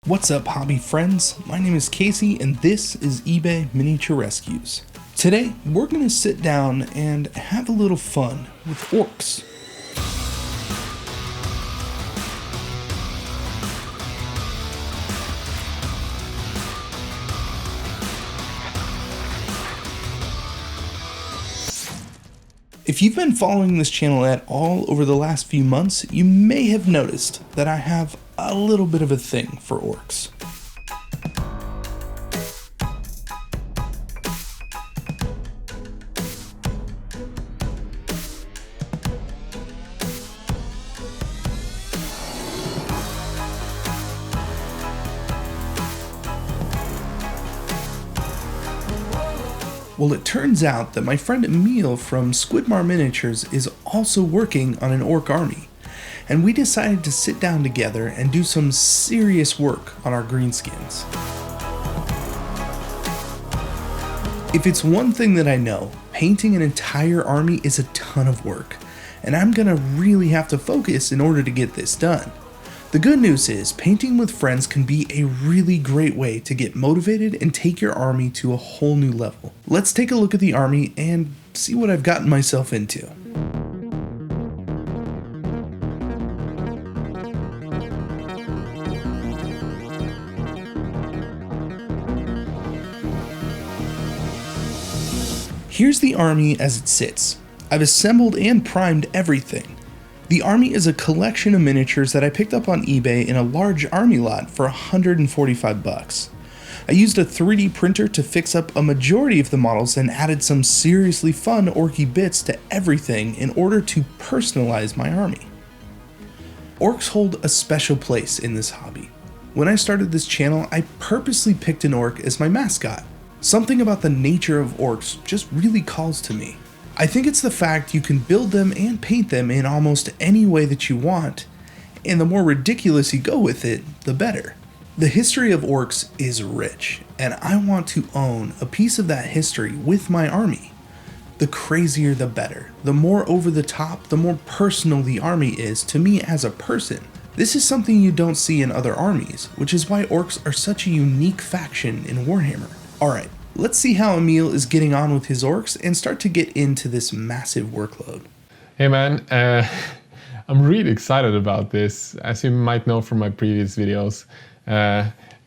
What's up, hobby friends? My name is Casey and this is eBay Miniature Rescues. Today we're going to sit down and have a little fun with orcs. If you've been following this channel at all over the last few months, you may have noticed that I have a little bit of a thing for orcs. Well, it turns out that my friend Emil from SquidmarMiniatures is also working on an orc army, and we decided to sit down together and do some serious work on our greenskins. If it's one thing that I know, painting an entire army is a ton of work, and I'm gonna really have to focus in order to get this done. The good news is, painting with friends can be a really great way to get motivated and take your army to a whole new level. Let's take a look at the army and see what I've gotten myself into. Here's the army as it sits. I've assembled and primed everything. The army is a collection of miniatures that I picked up on eBay in a large army lot for $145. I used a 3D printer to fix up a majority of the models and added some seriously fun orky bits to everything in order to personalize my army. Orcs hold a special place in this hobby. When I started this channel, I purposely picked an orc as my mascot. Something about the nature of orcs just really calls to me. I think it's the fact you can build them and paint them in almost any way that you want, and the more ridiculous you go with it, the better. The history of orcs is rich, and I want to own a piece of that history with my army. The crazier the better. The more over the top, the more personal the army is to me as a person. This is something you don't see in other armies, which is why orcs are such a unique faction in Warhammer. Alright, let's see how Emil is getting on with his orcs and start to get into this massive workload. Hey man, I'm really excited about this. As you might know from my previous videos,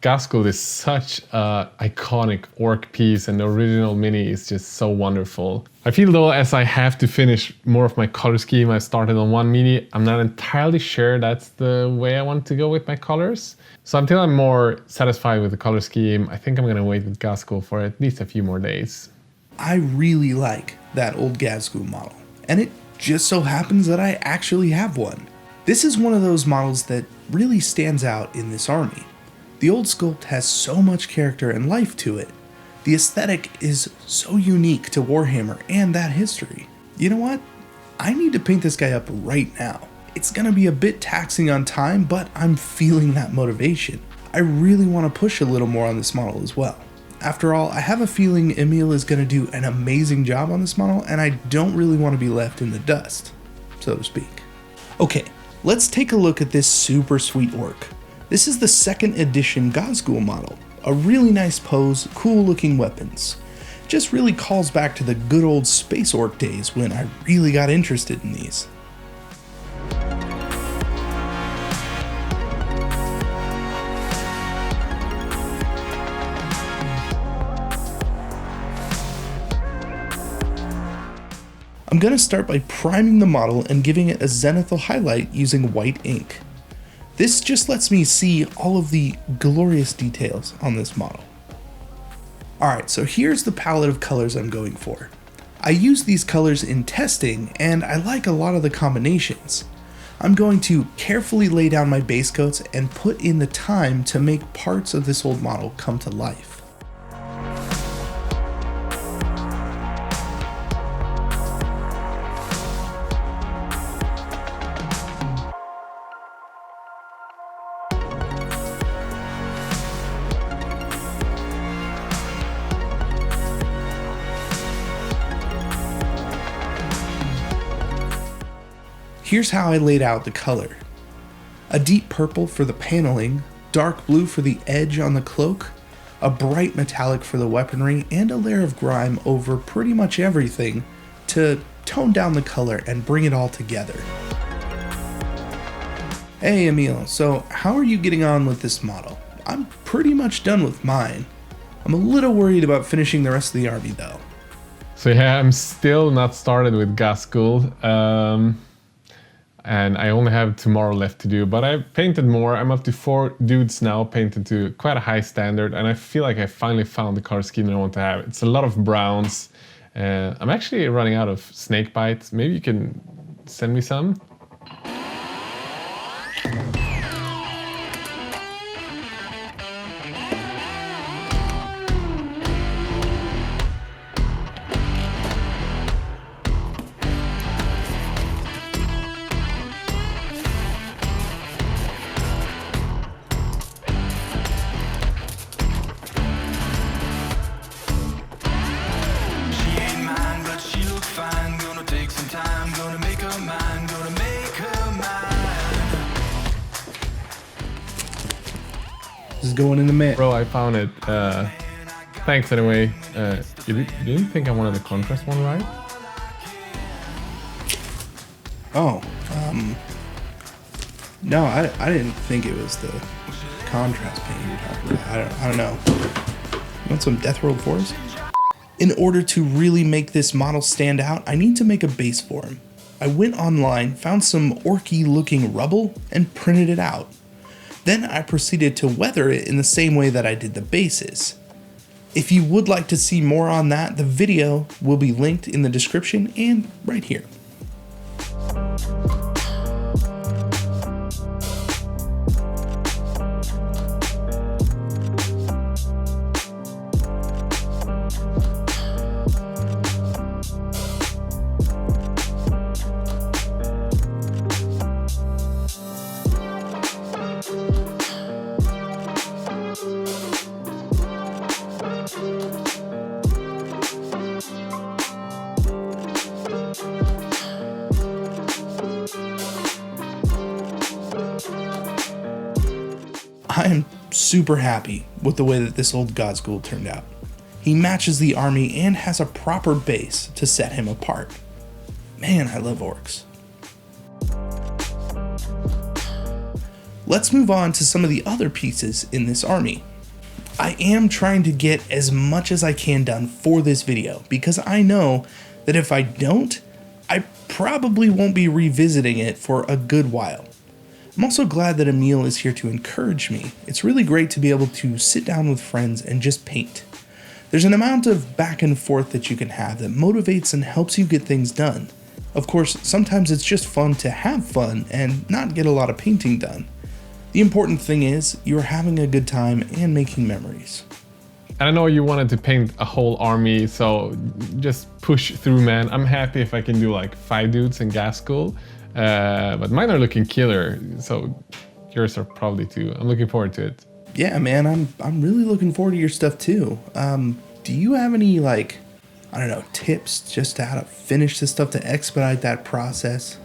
Godzilla is such an iconic orc piece, and the original mini is just so wonderful. I feel though, as I have to finish more of my color scheme, I started on one mini, I'm not entirely sure that's the way I want to go with my colors. So until I'm more satisfied with the color scheme, I think I'm gonna wait with Godzilla for at least a few more days. I really like that old Godzilla model, and it just so happens that I actually have one. This is one of those models that really stands out in this army. The old sculpt has so much character and life to it. The aesthetic is so unique to Warhammer and that history. You know what? I need to paint this guy up right now. It's gonna be a bit taxing on time, but I'm feeling that motivation. I really want to push a little more on this model as well. After all, I have a feeling Emil is gonna do an amazing job on this model, and I don't really want to be left in the dust, so to speak. Okay, let's take a look at this super sweet orc. This is the 2nd edition Godzilla model. A really nice pose, cool looking weapons. Just really calls back to the good old space orc days when I really got interested in these. I'm going to start by priming the model and giving it a zenithal highlight using white ink. This just lets me see all of the glorious details on this model. Alright, so here's the palette of colors I'm going for. I use these colors in testing, and I like a lot of the combinations. I'm going to carefully lay down my base coats and put in the time to make parts of this old model come to life. Here's how I laid out the color. A deep purple for the paneling, dark blue for the edge on the cloak, a bright metallic for the weaponry, and a layer of grime over pretty much everything to tone down the color and bring it all together. Hey Emil, so how are you getting on with this model? I'm pretty much done with mine. I'm a little worried about finishing the rest of the army though. So yeah, I'm still not started with Godzilla, and I only have tomorrow left to do, but I painted more. I'm up to 4 dudes now, painted to quite a high standard, and I feel like I finally found the color scheme that I want to have. It's a lot of browns. I'm actually running out of snake bites. Maybe you can send me some? This is going in the mix. Bro, I found it. Thanks anyway. You didn't think I wanted the contrast one, right? Oh, no, I didn't think it was the contrast paint you were talking about. I don't know. You want some Death World Force? In order to really make this model stand out, I need to make a base for him. I went online, found some orky looking rubble, and printed it out. Then I proceeded to weather it in the same way that I did the bases. If you would like to see more on that, the video will be linked in the description and right here. I am super happy with the way that this old Godzilla turned out. He matches the army and has a proper base to set him apart. Man, I love orcs. Let's move on to some of the other pieces in this army. I am trying to get as much as I can done for this video because I know that if I don't, I probably won't be revisiting it for a good while. I'm also glad that Emil is here to encourage me. It's really great to be able to sit down with friends and just paint. There's an amount of back and forth that you can have that motivates and helps you get things done. Of course, sometimes it's just fun to have fun and not get a lot of painting done. The important thing is you're having a good time and making memories. And I know you wanted to paint a whole army, so just push through, man. I'm happy if I can do like 5 dudes in Godzilla. But mine are looking killer, so yours are probably too. I'm looking forward to it. Yeah, man, I'm really looking forward to your stuff too. Do you have any, like, I don't know, tips just to how to finish this stuff to expedite that process?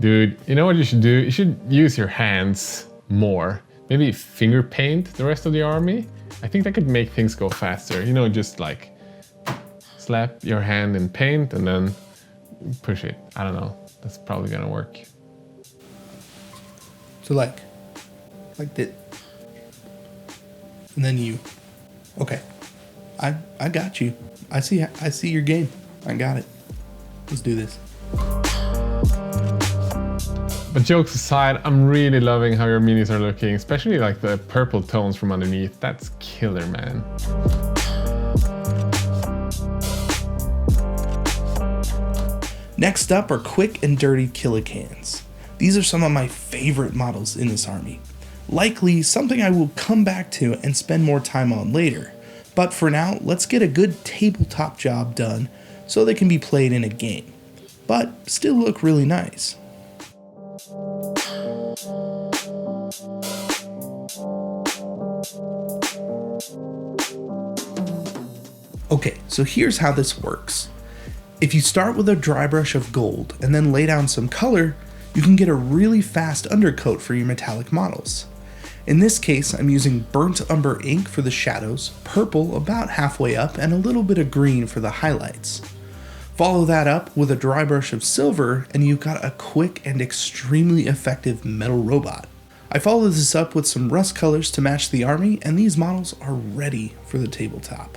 Dude, you know what you should do? You should use your hands more. Maybe finger paint the rest of the army. I think that could make things go faster. You know, just like slap your hand in paint and then push it. I don't know. That's probably gonna work. So like that, and then you. Okay, I got you. I see your game. I got it. Let's do this. But jokes aside, I'm really loving how your minis are looking, especially like the purple tones from underneath. That's killer, man. Next up are quick and dirty Killicans. These are some of my favorite models in this army. Likely something I will come back to and spend more time on later. But for now, let's get a good tabletop job done so they can be played in a game, but still look really nice. Okay, so here's how this works. If you start with a dry brush of gold and then lay down some color, you can get a really fast undercoat for your metallic models. In this case, I'm using burnt umber ink for the shadows, purple about halfway up, and a little bit of green for the highlights. Follow that up with a dry brush of silver, and you've got a quick and extremely effective metal robot. I follow this up with some rust colors to match the army, and these models are ready for the tabletop.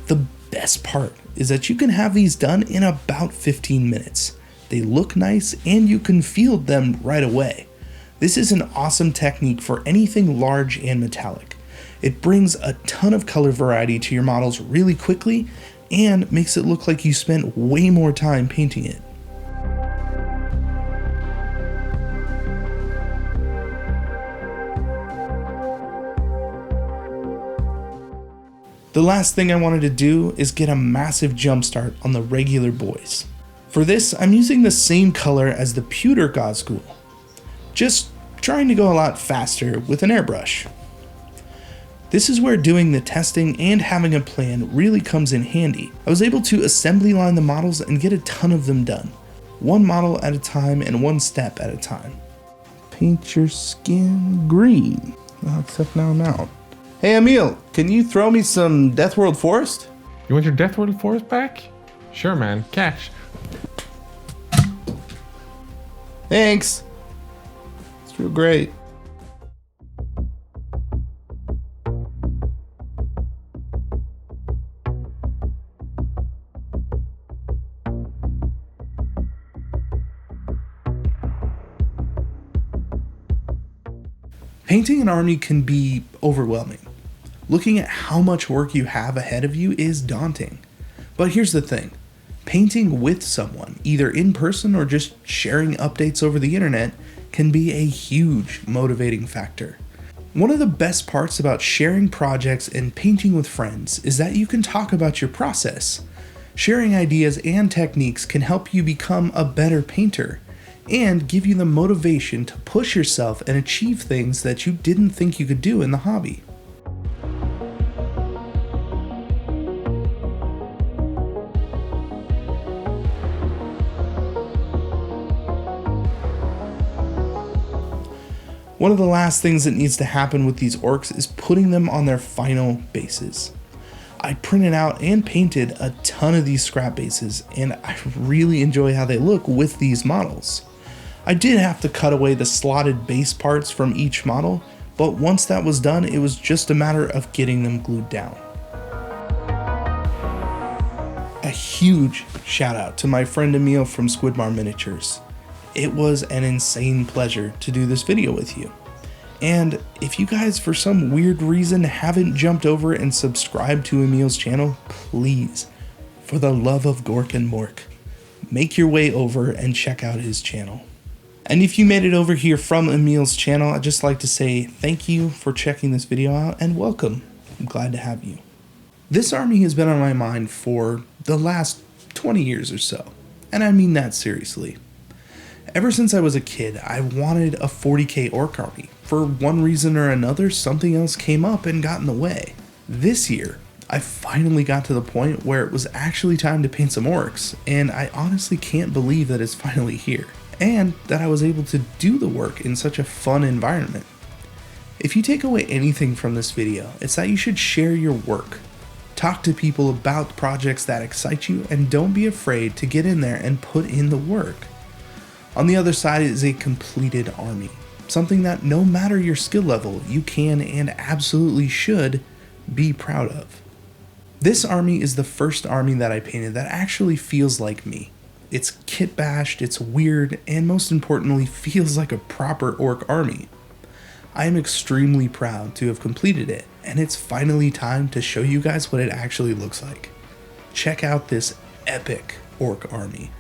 The best part is that you can have these done in about 15 minutes. They look nice and you can field them right away. This is an awesome technique for anything large and metallic. It brings a ton of color variety to your models really quickly and makes it look like you spent way more time painting it. The last thing I wanted to do is get a massive jump start on the regular boys. For this, I'm using the same color as the pewter Godzilla, just trying to go a lot faster with an airbrush. This is where doing the testing and having a plan really comes in handy. I was able to assembly line the models and get a ton of them done, one model at a time and one step at a time. Paint your skin green, except now I'm out. Hey Emil, can you throw me some Death World Forest? You want your Death World Forest back? Sure, man. Catch. Thanks. It's real great. Painting an army can be overwhelming. Looking at how much work you have ahead of you is daunting. But here's the thing. Painting with someone, either in person or just sharing updates over the internet, can be a huge motivating factor. One of the best parts about sharing projects and painting with friends is that you can talk about your process. Sharing ideas and techniques can help you become a better painter and give you the motivation to push yourself and achieve things that you didn't think you could do in the hobby. One of the last things that needs to happen with these orcs is putting them on their final bases. I printed out and painted a ton of these scrap bases, and I really enjoy how they look with these models. I did have to cut away the slotted base parts from each model, but once that was done, it was just a matter of getting them glued down. A huge shout out to my friend Emil from SquidmarMiniatures. It was an insane pleasure to do this video with you. And if you guys for some weird reason haven't jumped over and subscribed to Emil's channel, please, for the love of Gork and Mork, make your way over and check out his channel. And if you made it over here from Emil's channel, I'd just like to say thank you for checking this video out and welcome. I'm glad to have you. This army has been on my mind for the last 20 years or so, and I mean that seriously. Ever since I was a kid, I wanted a 40k orc army. For one reason or another, something else came up and got in the way. This year, I finally got to the point where it was actually time to paint some orcs, and I honestly can't believe that it's finally here, and that I was able to do the work in such a fun environment. If you take away anything from this video, it's that you should share your work. Talk to people about projects that excite you, and don't be afraid to get in there and put in the work. On the other side is a completed army, something that no matter your skill level, you can and absolutely should be proud of. This army is the first army that I painted that actually feels like me. It's kit bashed, it's weird, and most importantly, feels like a proper orc army. I am extremely proud to have completed it, and it's finally time to show you guys what it actually looks like. Check out this epic orc army.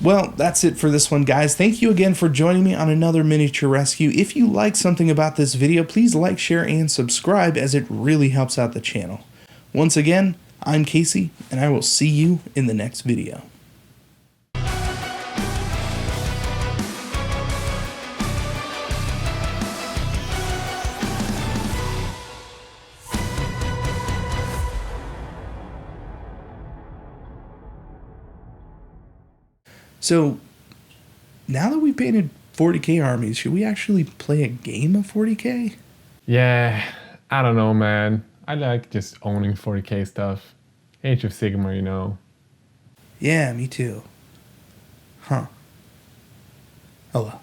Well, that's it for this one, guys. Thank you again for joining me on another miniature rescue. If you like something about this video, please like, share, and subscribe, as it really helps out the channel. Once again, I'm Casey, and I will see you in the next video. So, now that we've painted 40k armies, should we actually play a game of 40k? Yeah, I don't know, man. I like just owning 40k stuff. Age of Sigmar, you know. Yeah, me too. Huh. Oh well.